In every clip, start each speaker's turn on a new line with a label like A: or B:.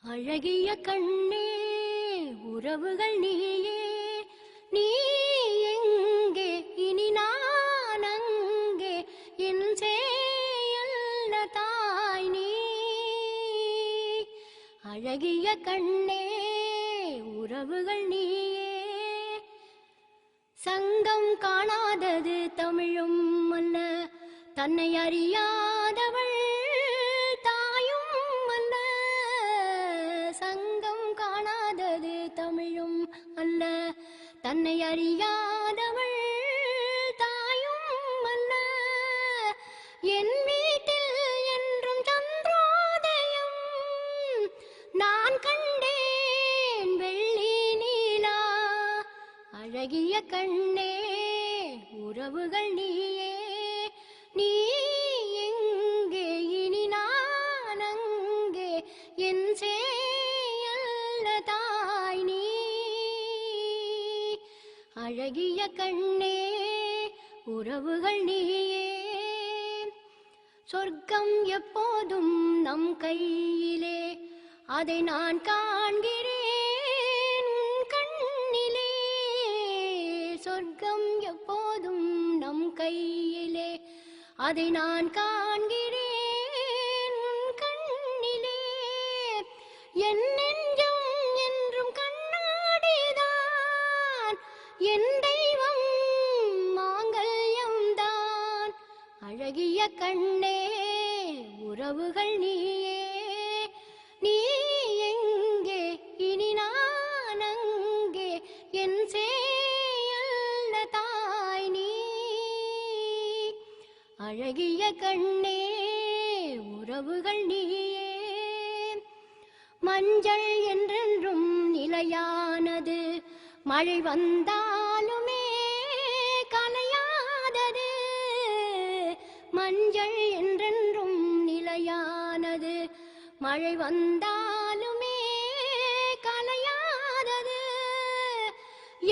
A: அழகிய கண்ணே உறவுகள் நீயே, நீ எங்கே இனி நான் அங்கே, என் சேயல்ல தாய் நீ. அழகிய கண்ணே உறவுகள் நீயே, சங்கம் காணாதது தமிழும் அல்ல, தன்னை அறியாதவள் தாயும் அல்ல. சங்கம் காணாதது தமிழும் அல்ல, தன்னை அறியாதவள் தாயும் அல்ல. என் வீட்டில் என்றும் சந்திரோதயம் நான் கண்டேன் வெள்ளி நீலா. அழகிய கண்ணே உறவுகள் நீயே, நீ எங்கே இனி நான் அங்கே, என் சேயல்ல தாய் நீ. அழகிய கண்ணே உறவுகள் நீயே, சொர்க்கம் எப்போதும் நம் கையிலே, அதை நான் காண்கிறேன் கண்ணிலே. சொர்க்கம் எப்போதும் நம் கையிலே, அதை நான் காண்கிறேன் கண்ணிலே. என் நெஞ்சம் என்றும் கண்ணாடிதான், என் தெய்வம் மாங்கல்யம்தான். அழகிய கண்ணே உறவுகள் நீயே, நீ எங்கே இனி நான் அங்கே, என் சேயல்ல தாய் நீ. அழகிய கண்ணே உறவுகள் நீயே, மஞ்சள் என்றென்றும் நிலையானது, மழை வந்தாலுமே கலையாதது. மஞ்சள் என்றென்றும் நிலையானது, மழை வந்தாலுமே கலையாதது.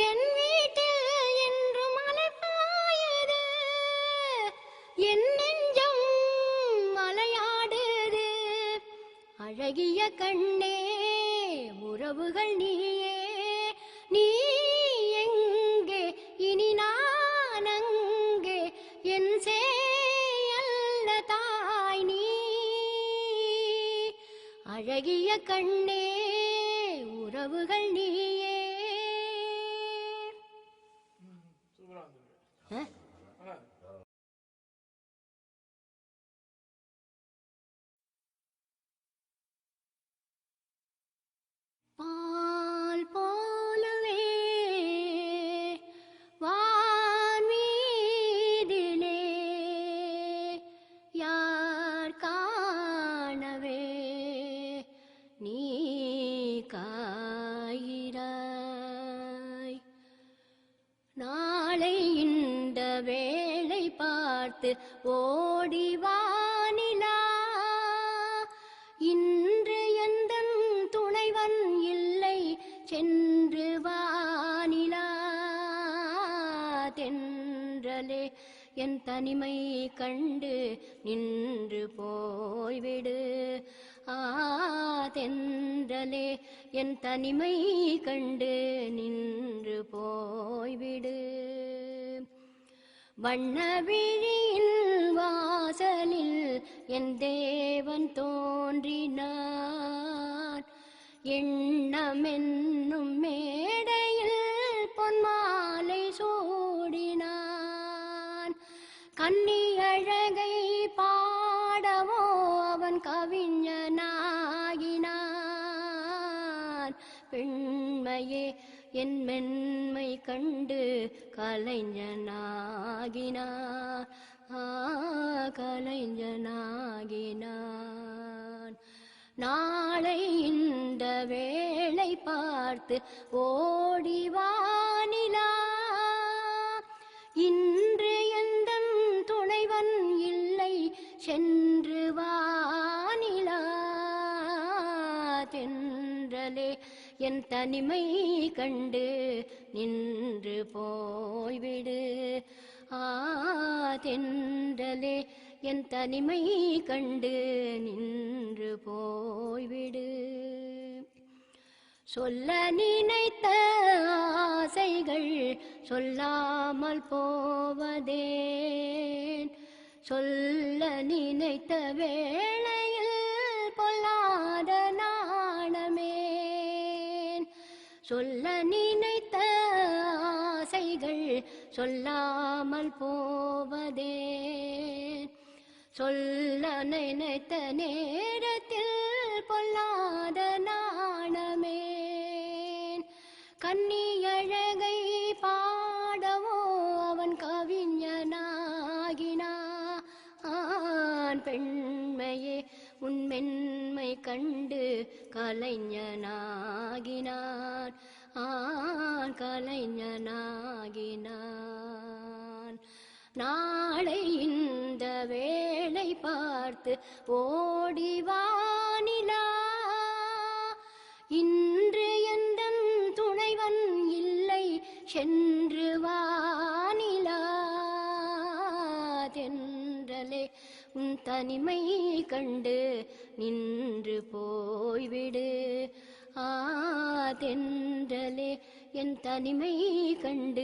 A: என் வீட்டில் என்று மழை பாயுது, என் நெஞ்சம் மலையாடுது. அழகிய கண்ணே உறவுகள் நீயே, நீ எங்கே இனி நான் அங்கே, என் சேயல்ல தாய் நீ. அழகிய கண்ணே உறவுகள் நீயே. பால் போலவே வான்மீதிலே யார் காணவே நீ காயிராய். நாளை இந்த வேளை பார்த்து ஓடிவானிலா, இன்று எந்தன் துணைவன் இல்லை சென்று வானிலா. தென்றலே என் தனிமை கண்டு நின்று போய்விடு. தென்றலே என் தனிமை கண்டு நின்று போய்விடு. வண்ணவிழியின் வாசலில் என் தேவன் தோன்றினான், எண்ணமென்னும் மேடையில் பொன்மாலை சூடினான். கன்னி அழகை பாடவோ அவன் கவிஞனாகினான். பெண்மையே என் மென்மை கண்டு கலைஞனாகினான், கலைஞனாகினான். நாளை இந்த வேளை பார்த்து ஓடிவானிலா, இன்று எந்தன் துணைவன் இல்லை சென்று வானிலா. தென்றலே என் தனிமை கண்டு நின்று போய்விடு. தென்றலே என் தனிமை கண்டு நின்று போய்விடு. சொல்ல நினைத்த ஆசைகள் சொல்லாமல் போவதேன் சொல்ல நினைத்த வேளையில் பொல்லாத நாணமேன் சொல்ல நினைத்த ஆசைகள் சொல்லாமல் போவதேன் சொல்ல நினைத்த நேரத்தில் பொல்லாத நாணமேன் கன்னியழகை பாடவோ அவன் கவிஞனாகினான் பெண்மையே உன் மென்மை கண்டு கலைஞனாகினான் கலைஞனாகினான் நாளை இந்த வேளை பார்த்து ஓடிவானிலா இன்று எந்தன் துணைவன் இல்லை சென்று வானிலா தென்றலே உன் தனிமை கண்டு நின்று போய்விடு தென்றலே என் தனிமை கண்டு